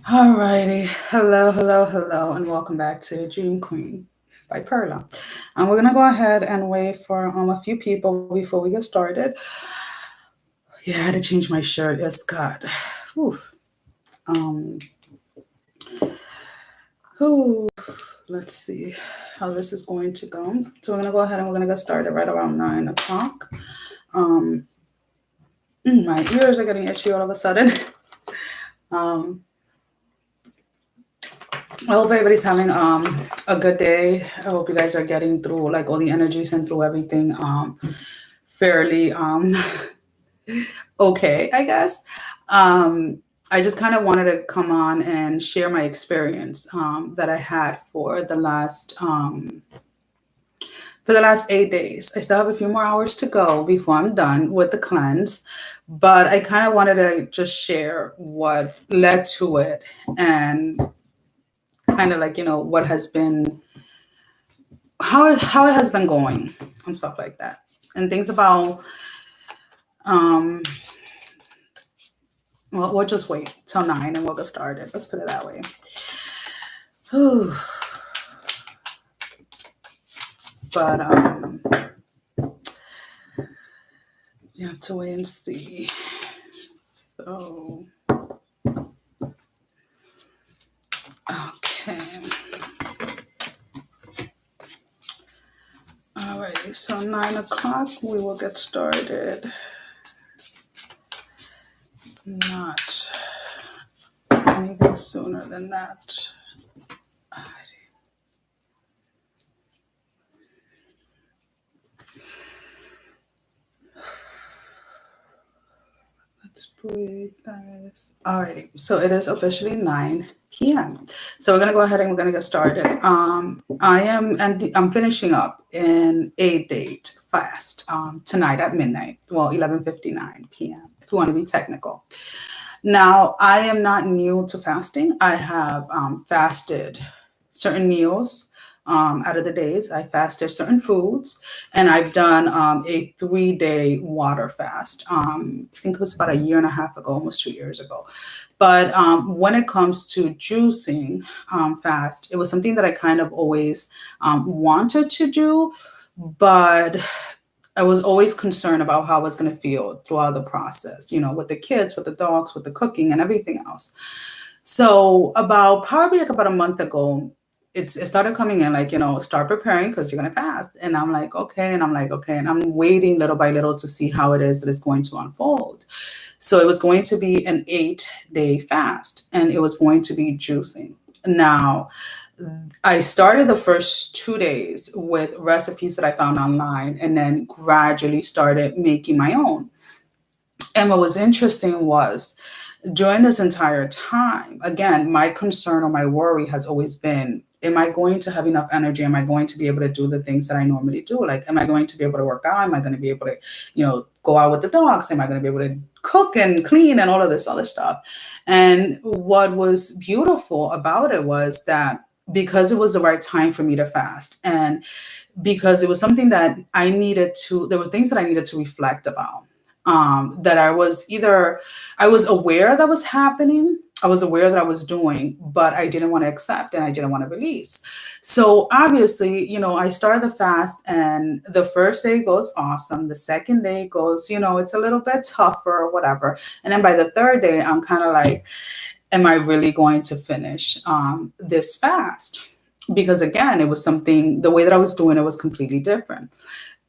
Alrighty. Hello, hello, hello, and welcome back to Dream Queen by Perla. We're gonna go ahead and wait for a few people before we get started. Yeah, I had to change my shirt. It's got whew, um whew, let's see how this is going to go. So we're gonna go ahead and we're gonna get started right around 9 o'clock. Um my ears are getting itchy all of a sudden. Um I hope everybody's having a good day. I hope you guys are getting through like all the energies and through everything fairly okay, I guess. I just kind of wanted to come on and share my experience that I had for the last 8 days. I still have a few more hours to go before I'm done with the cleanse, but I kind of wanted to just share what led to it and kind of like what has been how it has been going and stuff like that, and things about um well, we'll just wait till 9 and we'll get started. Let's put it that way. Whew. But you have to wait and see. So okay. Alrighty, so 9 o'clock we will get started. Not anything sooner than that. Let's breathe, guys. Alrighty, so it is officially 9 p.m. So we're gonna go ahead and we're gonna get started. I'm finishing up an 8-date fast tonight at midnight. Well, 11:59 p.m. if you want to be technical. Now, I am not new to fasting. I have fasted certain meals out of the days. I fasted certain foods, and I've done a 3-day water fast. I think it was about a year and a half ago, almost 2 years ago. But when it comes to juicing fast, it was something that I kind of always wanted to do, but I was always concerned about how I was going to feel throughout the process, with the kids, with the dogs, with the cooking and everything else. So probably like about a month ago, it started coming in like, start preparing because you're going to fast. And I'm like, okay. And I'm like, okay. And I'm waiting little by little to see how it is that it's going to unfold. So it was going to be an 8-day fast and it was going to be juicing. Now, I started the first 2 days with recipes that I found online and then gradually started making my own. And what was interesting was during this entire time, again, my concern or my worry has always been, am I going to have enough energy? Am I going to be able to do the things that I normally do? Like, am I going to be able to work out? Am I going to be able to, go out with the dogs? Am I going to be able to cook and clean and all of this other stuff? And what was beautiful about it was that because it was the right time for me to fast and because it was something that there were things that I needed to reflect about. That I was aware that was happening. I was aware that I was doing, but I didn't want to accept and I didn't want to release. So obviously, I started the fast and the first day goes awesome. The second day goes, it's a little bit tougher or whatever. And then by the third day, I'm kind of like, am I really going to finish this fast? Because again, it was the way that I was doing it was completely different.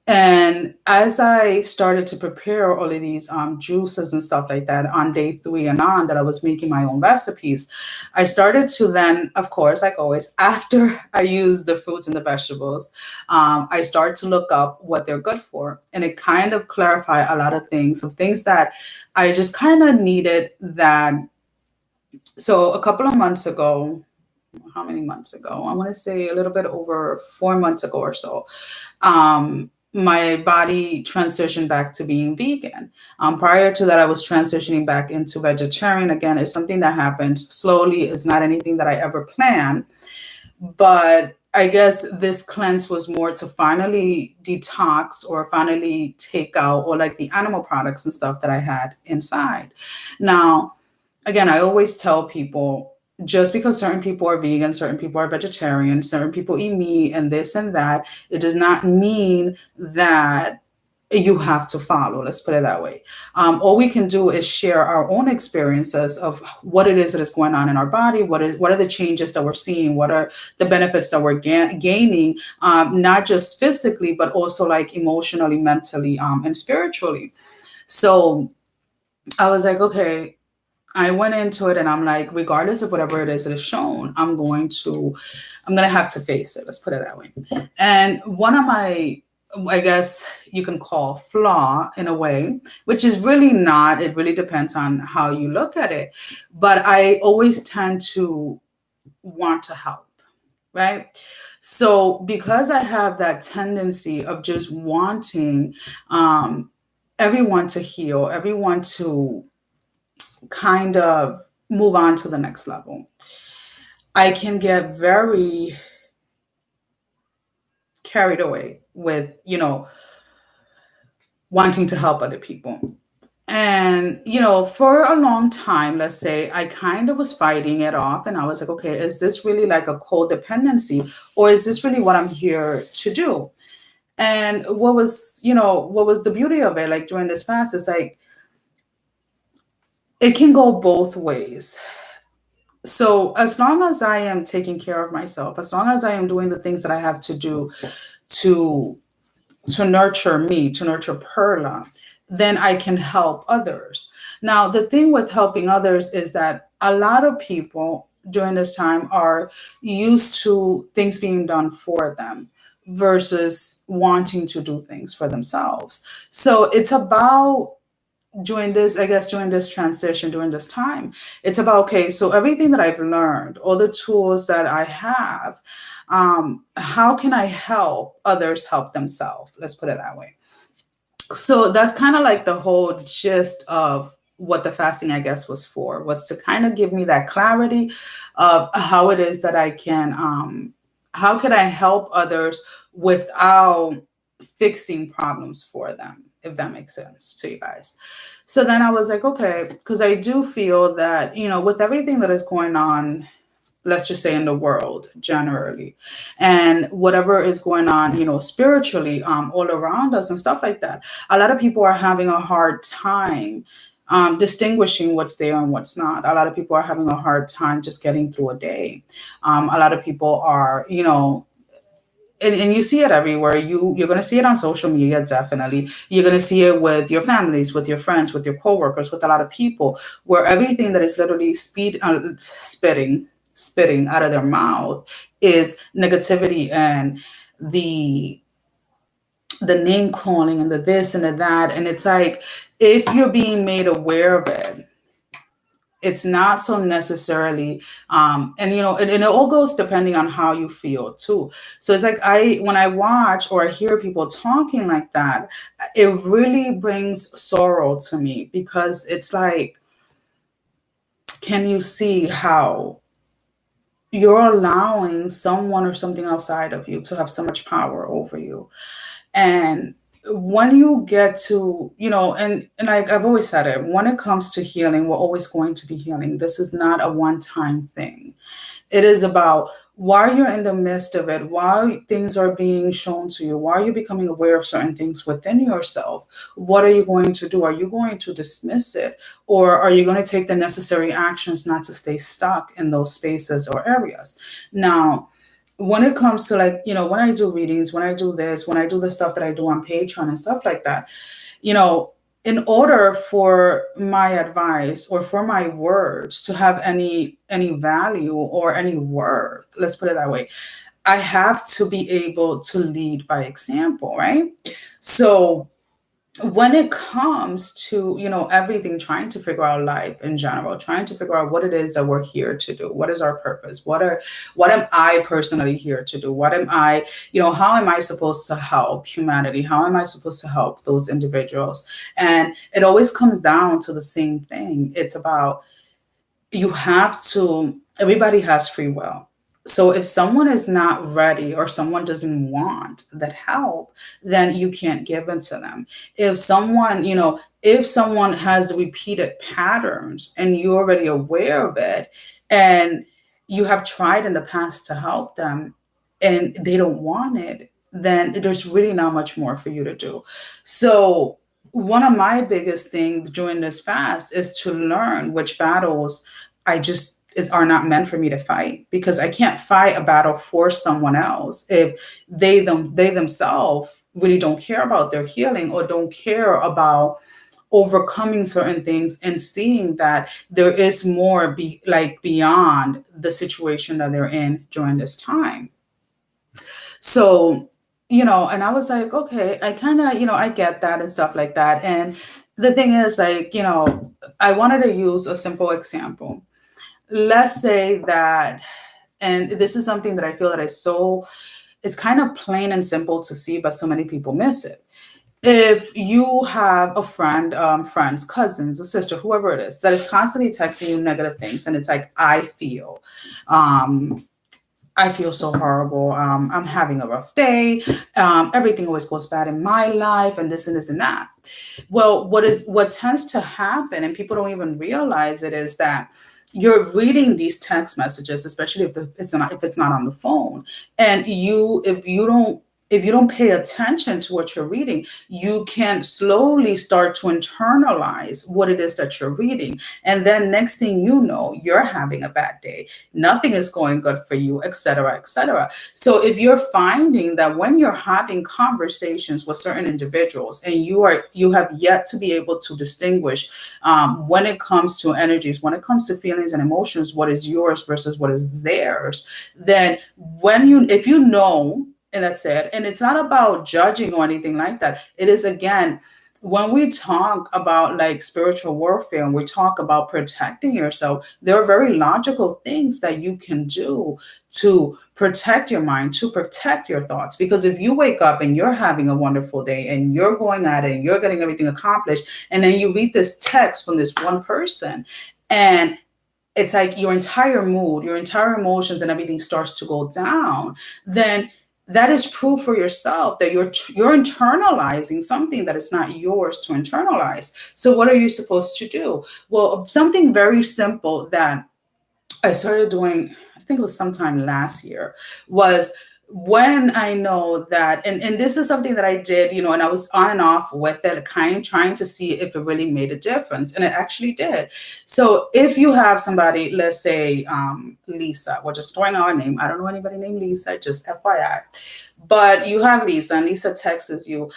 And as I started to prepare all of these juices and stuff like that on day 3 and on, that I was making my own recipes, I started to then, of course, like always, after I use the fruits and the vegetables, I start to look up what they're good for. And it kind of clarified a lot of things that I just kind of needed that. So a couple of months ago, how many months ago? I want to say a little bit over 4 months ago or so. My body transitioned back to being vegan. Prior to that, I was transitioning back into vegetarian. Again, it's something that happens slowly. It's not anything that I ever planned. But I guess this cleanse was more to finally detox or finally take out or like the animal products and stuff that I had inside. Now, again, I always tell people just because certain people are vegan, certain people are vegetarian, certain people eat meat and this and that, it does not mean that you have to follow. Let's put it that way. All we can do is share our own experiences of what it is that is going on in our body, what are the changes that we're seeing, what are the benefits that we're gaining, not just physically, but also like emotionally, mentally, and spiritually. So I was like, okay, I went into it and I'm like, regardless of whatever it is that is shown, I'm gonna have to face it. Let's put it that way. And one of my, I guess you can call flaw in a way, which is really not, it really depends on how you look at it. But I always tend to want to help, right? So because I have that tendency of just wanting everyone to heal, everyone to kind of move on to the next level, I can get very carried away with, wanting to help other people. And, for a long time, let's say, I kind of was fighting it off. And I was like, okay, is this really like a codependency? Or is this really what I'm here to do? And what was the beauty of it? Like during this fast, it's like, it can go both ways. So as long as I am taking care of myself, as long as I am doing the things that I have to do to to nurture me, to nurture Perla, then I can help others. Now, the thing with helping others is that a lot of people during this time are used to things being done for them versus wanting to do things for themselves. So it's about during this, I guess, during this transition, during this time, it's about, okay, so everything that I've learned, all the tools that I have, how can I help others help themselves? Let's put it that way. So that's kind of like the whole gist of what the fasting, I guess, was to kind of give me that clarity of how it is that I can, how can I help others without fixing problems for them, if that makes sense to you guys. So then I was like, okay, because I do feel that, with everything that is going on, let's just say in the world generally, and whatever is going on, spiritually, all around us and stuff like that, a lot of people are having a hard time distinguishing what's there and what's not. A lot of people are having a hard time just getting through a day. A lot of people are, and you see it everywhere. You're going to see it on social media, definitely. You're going to see it with your families, with your friends, with your coworkers, with a lot of people, where everything that is literally spitting out of their mouth is negativity and the name calling and the this and the that. And it's like, if you're being made aware of it, it's not so necessarily, and it all goes depending on how you feel too. So it's like, when I watch or I hear people talking like that, it really brings sorrow to me, because it's like, can you see how you're allowing someone or something outside of you to have so much power over you? And when you get to, and like I've always said it, when it comes to healing, we're always going to be healing. This is not a one-time thing. It is about, while you're in the midst of it, while things are being shown to you, while you're becoming aware of certain things within yourself, what are you going to do? Are you going to dismiss it? Or are you going to take the necessary actions not to stay stuck in those spaces or areas? Now, when it comes to, like, when I do readings, when I do this, when I do the stuff that I do on Patreon and stuff like that, in order for my advice or for my words to have any value or any worth, let's put it that way, I have to be able to lead by example, right? So when it comes to, everything, trying to figure out life in general, trying to figure out what it is that we're here to do, what is our purpose, what am I personally here to do, what am I, how am I supposed to help humanity, how am I supposed to help those individuals? And it always comes down to the same thing. It's about, everybody has free will. So if someone is not ready or someone doesn't want that help, then you can't give it to them. If someone has repeated patterns and you're already aware of it, and you have tried in the past to help them and they don't want it, then there's really not much more for you to do. So one of my biggest things during this fast is to learn which battles I just is are not meant for me to fight, because I can't fight a battle for someone else if they themselves really don't care about their healing or don't care about overcoming certain things and seeing that there is more beyond the situation that they're in during this time. So, and I was like, okay, I kind of, I get that and stuff like that. And the thing is, like, I wanted to use a simple example. Let's say that, and this is something that I feel that it's kind of plain and simple to see, but so many people miss it. If you have a friend, friends, cousins, a sister, whoever it is, that is constantly texting you negative things, and it's like, um, I feel so horrible. I'm having a rough day. Everything always goes bad in my life, and this and this and that. Well, what tends to happen, and people don't even realize it, is that you're reading these text messages, especially if it's not on the phone, and if you don't pay attention to what you're reading, you can slowly start to internalize what it is that you're reading. And then next thing you know, you're having a bad day. Nothing is going good for you, et cetera, et cetera. So if you're finding that when you're having conversations with certain individuals and you have yet to be able to distinguish when it comes to energies, when it comes to feelings and emotions, what is yours versus what is theirs, then if you know, and that's it. And it's not about judging or anything like that. It is, again, when we talk about like spiritual warfare and we talk about protecting yourself, there are very logical things that you can do to protect your mind, to protect your thoughts. Because if you wake up and you're having a wonderful day and you're going at it and you're getting everything accomplished, and then you read this text from this one person, and it's like your entire mood, your entire emotions and everything starts to go down, then that is proof for yourself that you're internalizing something that is not yours to internalize. So what are you supposed to do? Well, something very simple that I started doing, I think it was sometime last year, was when I know that, and this is something that I did, and I was on and off with it, kind of trying to see if it really made a difference. And it actually did. So if you have somebody, let's say Lisa, we're just throwing out a name. I don't know anybody named Lisa, just FYI. But you have Lisa, and Lisa texts you,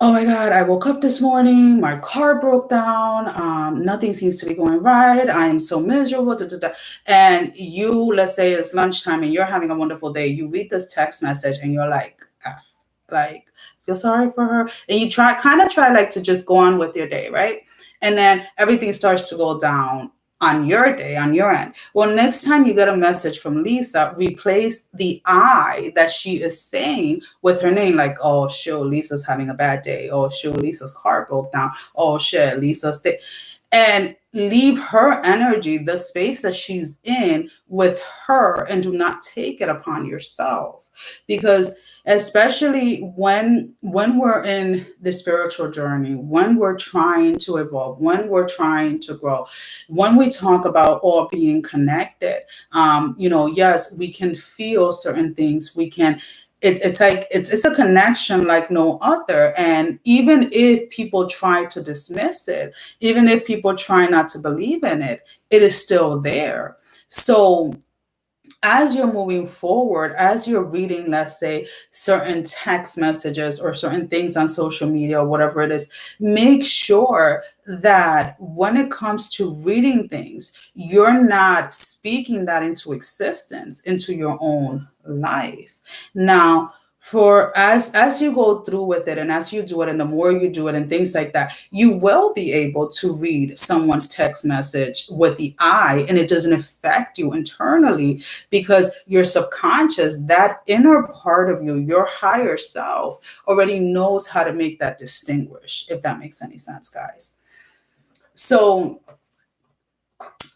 oh my God, I woke up this morning, my car broke down, nothing seems to be going right, I am so miserable, da, da, da. And you, let's say it's lunchtime and you're having a wonderful day, you read this text message and you're like, F, like, feel sorry for her. And you try like to just go on with your day, right? And then everything starts to go down on your day, on your end. Well, next time you get a message from Lisa, replace the I that she is saying with her name, like, oh, shit, Lisa's having a bad day. Oh, shit, Lisa's car broke down. Oh, shit, and leave her energy, the space that she's in, with her, and do not take it upon yourself. Because especially when we're in the spiritual journey, when we're trying to evolve, when we're trying to grow, when we talk about all being connected, yes, we can feel certain things. We can, it's a connection like no other. And even if people try to dismiss it, even if people try not to believe in it, it is still there. So as you're moving forward, as you're reading, let's say, certain text messages or certain things on social media or whatever it is, make sure that when it comes to reading things, you're not speaking that into existence, into your own life. Now, for as you go through with it and as you do it and the more you do it and things like that, you will be able to read someone's text message with the I, and it doesn't affect you internally, because your subconscious, that inner part of you, your higher self, already knows how to make that distinguish, if that makes any sense, guys. So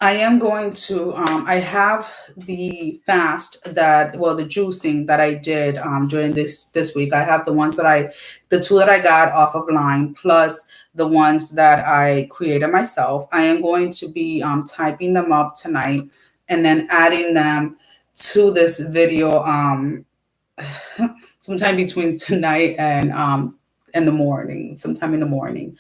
I am going to, I have the fast that, well, the juicing that I did during this week. I have the ones that the two that I got off of line, plus the ones that I created myself. I am going to be typing them up tonight and then adding them to this video sometime between tonight and in the morning, sometime in the morning.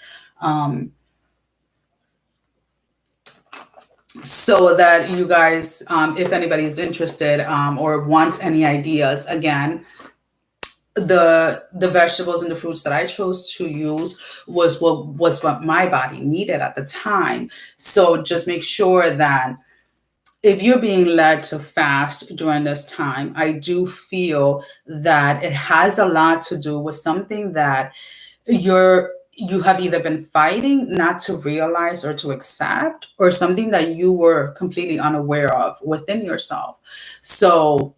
So that you guys, if anybody is interested or wants any ideas, again, the vegetables and the fruits that I chose to use was what my body needed at the time. So just make sure that if you're being led to fast during this time, I do feel that it has a lot to do with something that you have either been fighting not to realize or to accept, or something that you were completely unaware of within yourself. So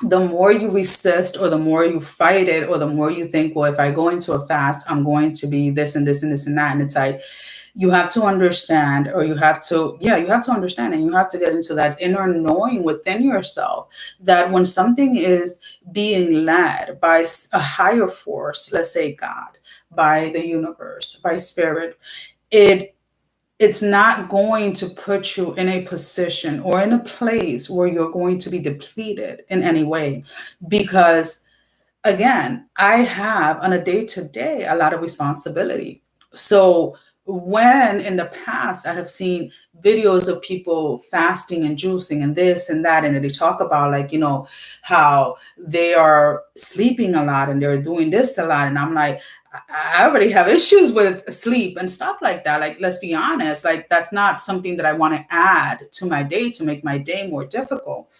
the more you resist, or the more you fight it, or the more you think, well, if I go into a fast, I'm going to be this and this and this and that. And it's like, you have to understand, or you have to, yeah, you have to understand, and you have to get into that inner knowing within yourself that when something is being led by a higher force, let's say God, by the universe, by spirit, it's not going to put you in a position or in a place where you're going to be depleted in any way. Because again, I have on a day to day a lot of responsibility. So when in the past I have seen videos of people fasting and juicing and this and that, and they talk about, like, how they are sleeping a lot and they're doing this a lot. And I'm like, I already have issues with sleep and stuff like that. Like, let's be honest, like, that's not something that I want to add to my day to make my day more difficult.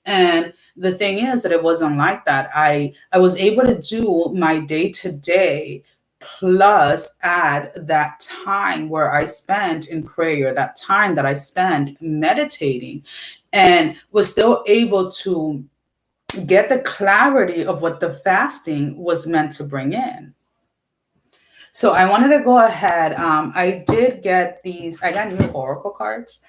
And the thing is that it wasn't like that. I was able to do my day to day, plus add that time where I spent in prayer, that time that I spent meditating, and was still able to get the clarity of what the fasting was meant to bring in. So I wanted to go ahead. I did get these. I got new oracle cards.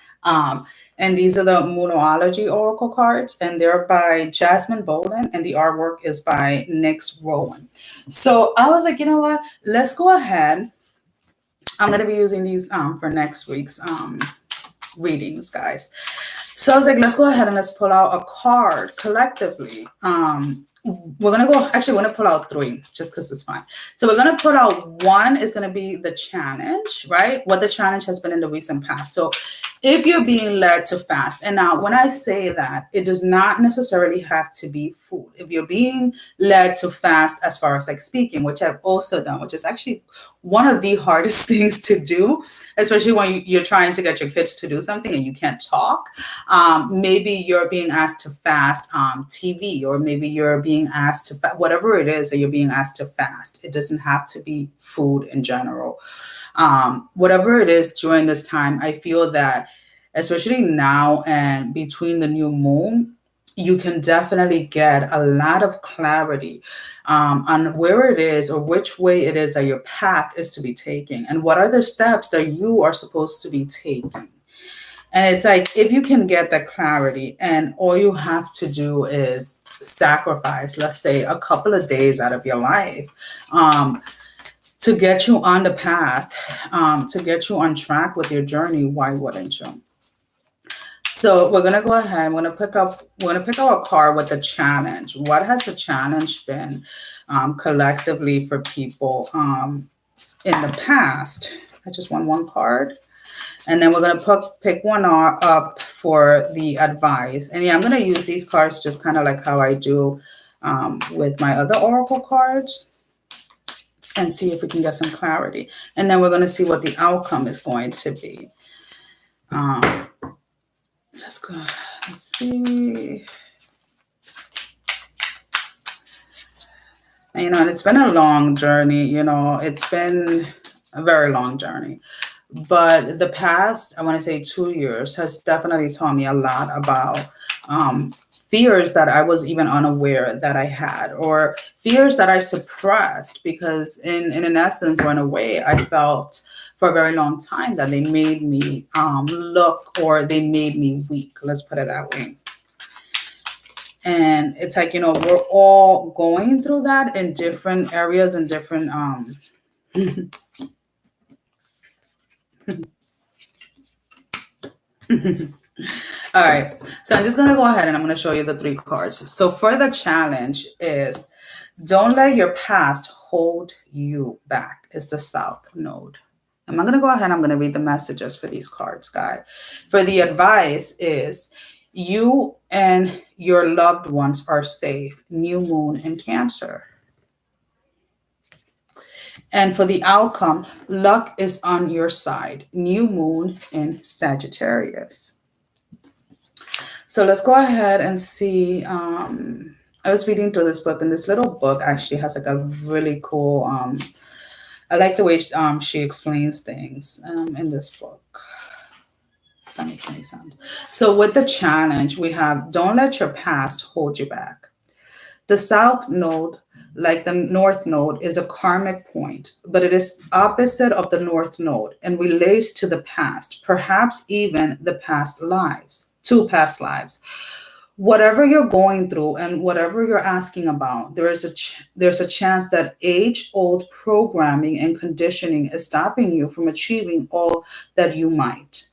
And these are the Moonology oracle cards, and they're by Jasmine Bolin, and the artwork is by Nyx Rowan. So I was like, you know what? Let's go ahead. I'm going to be using these for next week's readings, guys. So I was like, let's go ahead and let's pull out a card collectively. We're going to go, actually, we're going to pull out three just because it's fun. So we're going to put out one is going to be the challenge, right? What the challenge has been in the recent past. So if you're being led to fast, and now when I say that, it does not necessarily have to be food. If you're being led to fast, as far as like speaking, which I've also done, which is actually one of the hardest things to do, especially when you're trying to get your kids to do something and you can't talk. Maybe you're being asked to fast TV, or maybe you're being asked to whatever it is that you're being asked to fast. It doesn't have to be food in general. Whatever it is during this time, I feel that, especially now and between the new moon, you can definitely get a lot of clarity on where it is, or which way it is that your path is to be taking, and what are the steps that you are supposed to be taking. And it's like, if you can get that clarity, and all you have to do is sacrifice, let's say, a couple of days out of your life to get you on the path, to get you on track with your journey, why wouldn't you? So we're gonna go ahead. We're gonna pick up a card with the challenge. What has the challenge been collectively for people in the past? I just want one card, and then we're gonna pick one up for the advice. And yeah, I'm gonna use these cards just kind of like how I do with my other oracle cards, and see if we can get some clarity. And then we're gonna see what the outcome is going to be. Let's go. Let's see. And, it's been a long journey. It's been a very long journey. But the past, I want to say 2 years, has definitely taught me a lot about fears that I was even unaware that I had, or fears that I suppressed, because in essence, or in a way, I felt for a very long time that they made me look, or they made me weak. Let's put it that way. And it's like, we're all going through that in different areas and different all right. So I'm just going to go ahead and I'm going to show you the 3 cards. So for the challenge is, don't let your past hold you back. It's the South Node. I'm going to go ahead. I'm going to read the messages for these cards, guys. For the advice is, you and your loved ones are safe. New moon in Cancer. And for the outcome, luck is on your side. New moon in Sagittarius. So let's go ahead and see. I was reading through this book, and this little book actually has like a really cool, I like the way she explains things in this book. If that makes any sense. So with the challenge, we have, don't let your past hold you back. The South Node, like the North Node, is a karmic point, but it is opposite of the North Node and relates to the past, perhaps even the past lives, 2 past lives. Whatever you're going through and whatever you're asking about, there's a chance that age-old programming and conditioning is stopping you from achieving all that you might.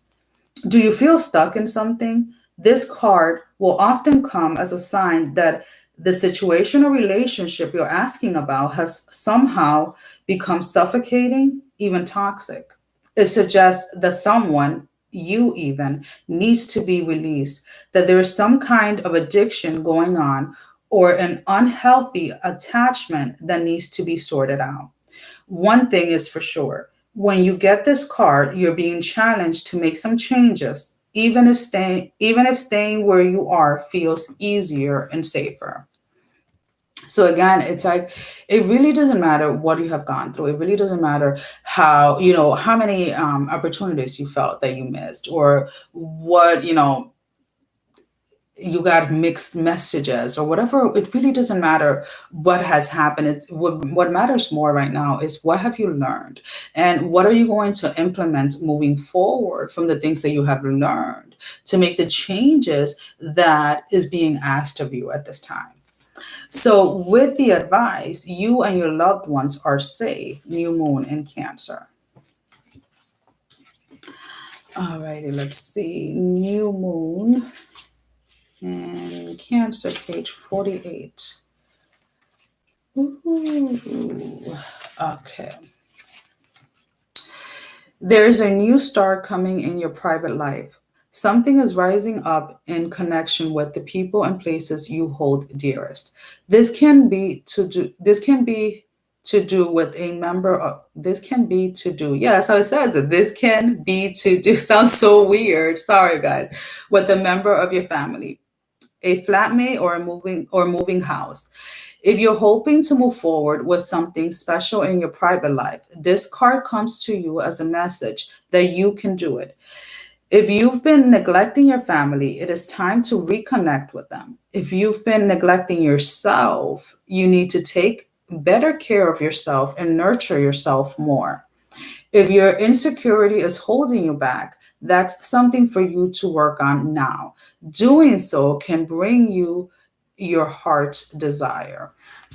Do you feel stuck in something? This card will often come as a sign that the situation or relationship you're asking about has somehow become suffocating, even toxic. It suggests that someone, you even, needs to be released, that there is some kind of addiction going on or an unhealthy attachment that needs to be sorted out. One thing is for sure, when you get this card, you're being challenged to make some changes, even if staying where you are feels easier and safer. So again, it's like, it really doesn't matter what you have gone through. It really doesn't matter how many opportunities you felt that you missed, or what, you got mixed messages or whatever. It really doesn't matter what has happened. It's what matters more right now is, what have you learned, and what are you going to implement moving forward from the things that you have learned to make the changes that is being asked of you at this time. So with the advice, you and your loved ones are safe. New moon in Cancer. All righty, let's see. New moon in Cancer, page 48. Ooh, okay. There is a new star coming in your private life. Something is rising up in connection with the people and places you hold dearest. This can be to do with a member of this can be to do. Yeah, that's how it says it. This can be to do. Sounds so weird. Sorry, guys. With a member of your family, a flatmate, or a moving house. If you're hoping to move forward with something special in your private life, this card comes to you as a message that you can do it. If you've been neglecting your family, it is time to reconnect with them. If you've been neglecting yourself, you need to take better care of yourself and nurture yourself more. If your insecurity is holding you back, that's something for you to work on now. Doing so can bring you your heart's desire.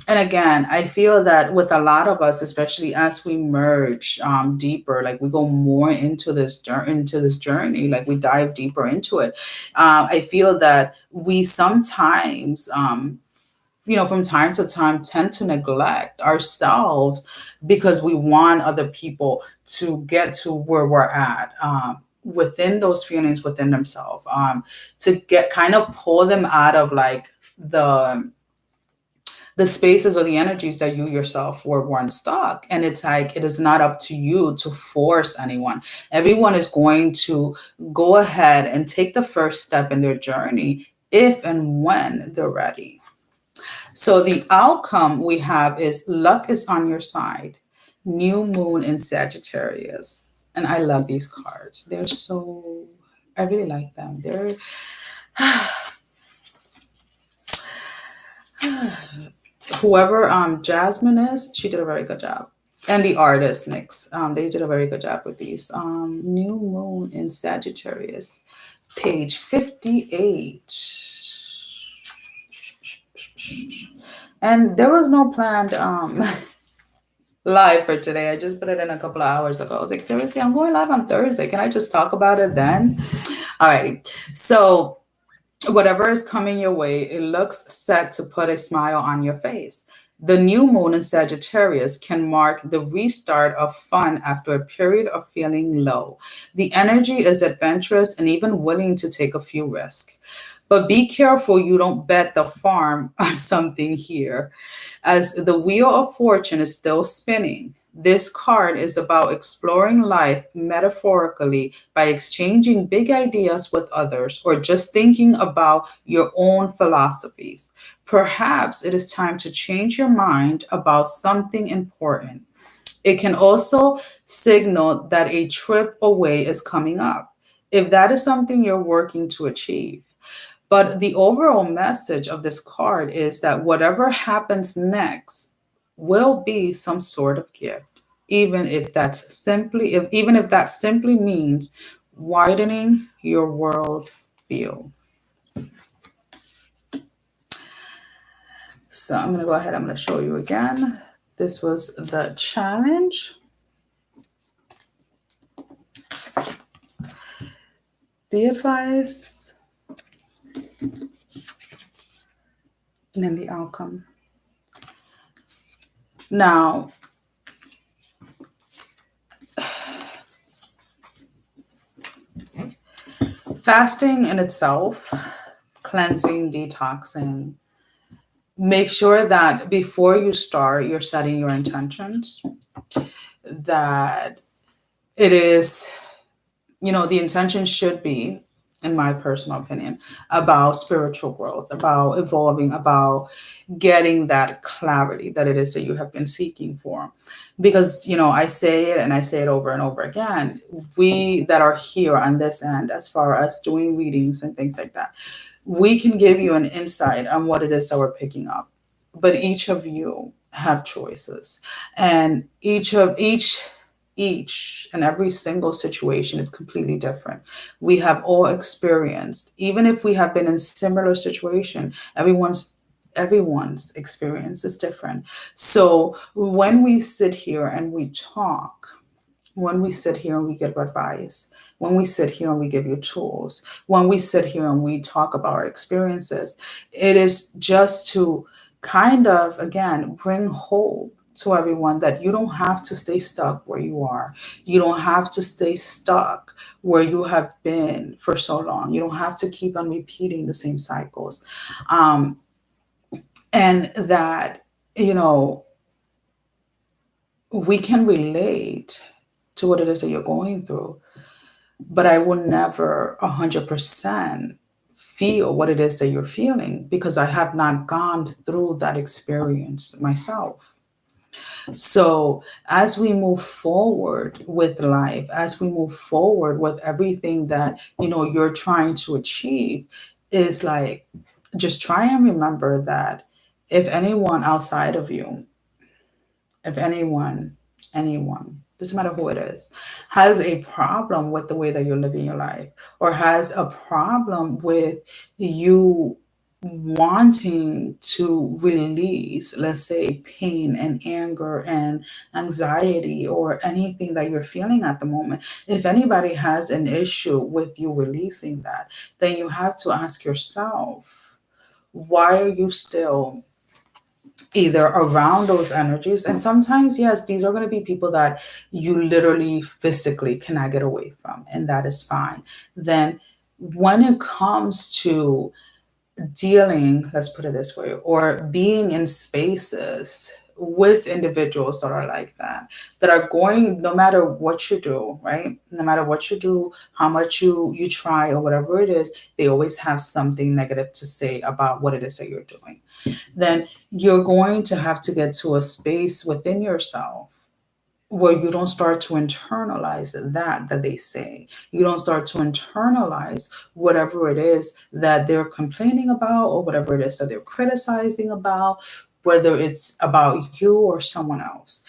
And again, I feel that with a lot of us, especially as we merge deeper, like we go more into this journey, like we dive deeper into it. I feel that we sometimes, from time to time, tend to neglect ourselves because we want other people to get to where we're at. Within those feelings within themselves, to get kind of pull them out of like the spaces or the energies that you yourself were once stuck. And it's like, it is not up to you to force anyone. Everyone is going to go ahead and take the first step in their journey if and when they're ready. So the outcome we have is, luck is on your side. New moon in Sagittarius. And I love these cards. I really like them. They're whoever Jasmine is, she did a very good job. And the artist mix. They did a very good job with these. New moon in Sagittarius, page 58. And there was no planned live for today. I just put it in a couple of hours ago. I was like, seriously, I'm going live on Thursday. Can I just talk about it then? Alrighty. So whatever is coming your way, it looks set to put a smile on your face. The new moon in Sagittarius can mark the restart of fun after a period of feeling low. The energy is adventurous and even willing to take a few risks. But be careful you don't bet the farm on something here, as the wheel of fortune is still spinning. This card is about exploring life metaphorically by exchanging big ideas with others or just thinking about your own philosophies. Perhaps it is time to change your mind about something important. It can also signal that a trip away is coming up, if that is something you're working to achieve. But the overall message of this card is that whatever happens next will be some sort of gift, even if that simply means widening your world view. So I'm going to go ahead. I'm going to show you again. This was the challenge. The advice. And then the outcome. Now, fasting in itself, cleansing, detoxing, make sure that before you start, you're setting your intentions, that it is, the intention should be, in my personal opinion, about spiritual growth, about evolving, about getting that clarity that it is that you have been seeking for. Because, I say it and I say it over and over again, we that are here on this end, as far as doing readings and things like that, we can give you an insight on what it is that we're picking up. But each of you have choices, and each and every single situation is completely different. We have all experienced, even if we have been in similar situation, everyone's experience is different. So when we sit here and we talk, when we sit here and we give advice, when we sit here and we give you tools, when we sit here and we talk about our experiences, it is just to kind of, again, bring hope to everyone that you don't have to stay stuck where you are. You don't have to stay stuck where you have been for so long. You don't have to keep on repeating the same cycles. And that, we can relate to what it is that you're going through, but I will never 100% feel what it is that you're feeling because I have not gone through that experience myself. So as we move forward with life, as we move forward with everything that, you're trying to achieve, is like, just try and remember that if anyone outside of you, if anyone, doesn't matter who it is, has a problem with the way that you're living your life, or has a problem with you wanting to release, let's say, pain and anger and anxiety or anything that you're feeling at the moment, if anybody has an issue with you releasing that, then you have to ask yourself, why are you still either around those energies? And sometimes, yes, these are going to be people that you literally physically cannot get away from, and that is fine. Then when it comes to dealing, let's put it this way, or being in spaces with individuals that are like that are going, no matter what you do, right? No matter what you do, how much you try or whatever it is, they always have something negative to say about what it is that you're doing. Then you're going to have to get to a space within yourself where you don't start to internalize that they say. You don't start to internalize whatever it is that they're complaining about or whatever it is that they're criticizing about, whether it's about you or someone else.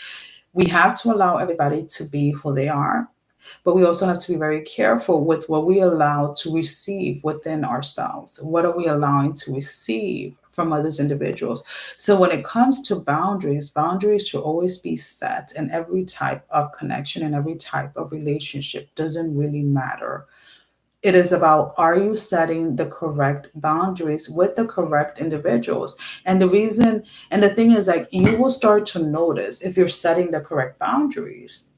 We have to allow everybody to be who they are, but we also have to be very careful with what we allow to receive within ourselves. What are we allowing to receive from others individuals? So when it comes to boundaries, boundaries should always be set in every type of connection and every type of relationship. Doesn't really matter. It is about, are you setting the correct boundaries with the correct individuals? And the reason, and the thing is, like, you will start to notice if you're setting the correct boundaries,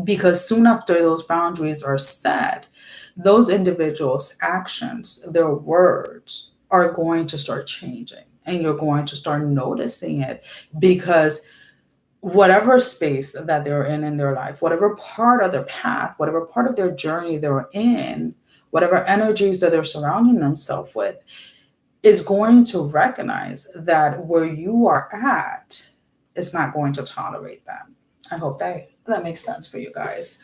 because soon after those boundaries are set, those individuals' actions, their words are going to start changing, and you're going to start noticing it, because whatever space that they're in their life, whatever part of their path, whatever part of their journey they're in, whatever energies that they're surrounding themselves with, is going to recognize that where you are at is not going to tolerate that. I hope that makes sense for you guys.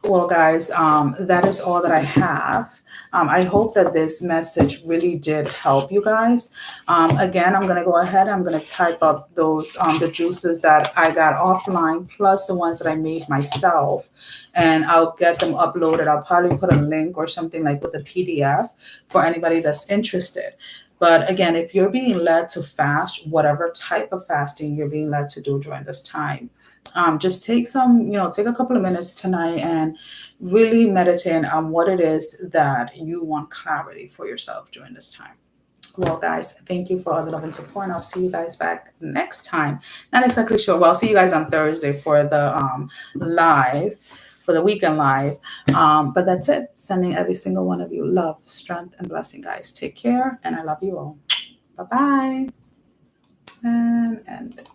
Well, guys, that is all that I have. I hope that this message really did help you guys. Again, I'm going to go ahead. I'm going to type up those the juices that I got offline, plus the ones that I made myself, and I'll get them uploaded. I'll probably put a link or something like with a PDF for anybody that's interested. But again, if you're being led to fast, whatever type of fasting you're being led to do during this time, just take take a couple of minutes tonight and really meditate on what it is that you want clarity for yourself during this time. Well, guys, thank you for all the love and support, and I'll see you guys back next time. Not exactly sure. Well, I'll see you guys on Thursday for the live, for the weekend live. But that's it. Sending every single one of you love, strength, and blessing, guys. Take care, and I love you all. Bye-bye. And end.